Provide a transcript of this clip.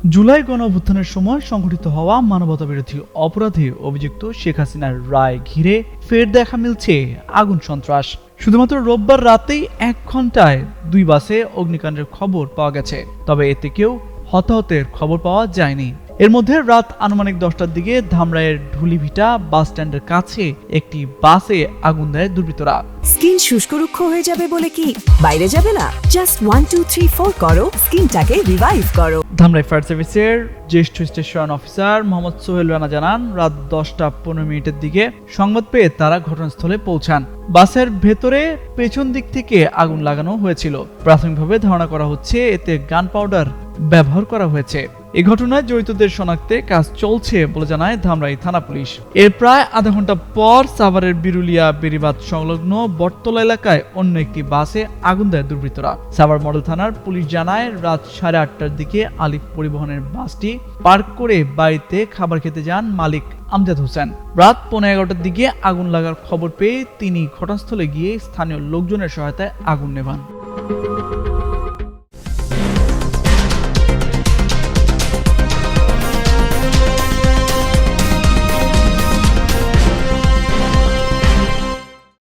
জুলাই গণঅভ্যুত্থানের সময় সংঘটিত হওয়া মানবতাবিরোধী অপরাধে অভিযুক্ত শেখ হাসিনার রায় ঘিরে ফের দেখা মিলছে আগুন সন্ত্রাস। শুধুমাত্র রোববার রাতেই 1 ঘন্টায় 2 বাসে অগ্নিকাণ্ডের খবর পাওয়া গেছে, তবে এতে কেউ হতাহতের খবর পাওয়া যায়নি। এর মধ্যে রাত আনুমানিক 10টার দিকে ধামরাইয়ের ঢুলিভিটা বাস স্ট্যান্ডের কাছে একটি বাসে আগুন দেয় দুর্বৃত্তরা। স্কিন শুষ্ক রুক্ষ হয়ে যাবে বলে কি বাইরে যাবে না? জাস্ট 1 2 3 4 করো, স্কিনটাকে রিভাইভ করো। ধামরাই ফায়ার সার্ভিসের জ্যেষ্ঠ স্টেশন অফিসার মোহাম্মদ সোহেল রানা জানান, রাত 10টা 15 মিনিটের দিকে সংবাদ পেয়ে তারা ঘটনাস্থলে পৌঁছান। বাসের ভেতরে পেছন দিক থেকে আগুন লাগানো হয়েছিল। প্রাথমিকভাবে ধারণা করা হচ্ছে এতে গান পাউডার ব্যবহার করা হয়েছে। এই ঘটনায় জড়িতদের শনাক্তে কাজ চলছে বলে জানায় ধামরাই থানা পুলিশ। এর প্রায় আধা ঘন্টা পর সাভারের বিরুলিয়া বেড়িবাঁধ সংলগ্ন বটতলা এলাকায় অন্য একটি বাসে আগুন দেয় দুর্বৃত্তরা। সাভার মডেল থানার পুলিশ জানায়, রাত 8:30টার দিকে আলিফ পরিবহনের বাসটি পার্ক করে বাড়িতে খাবার খেতে যান মালিক আমজাদ হোসেন। রাত 11:15টার দিকে আগুন লাগার খবর পেয়ে তিনি ঘটনাস্থলে গিয়ে স্থানীয় লোকজনের সহায়তায় আগুন নেভান।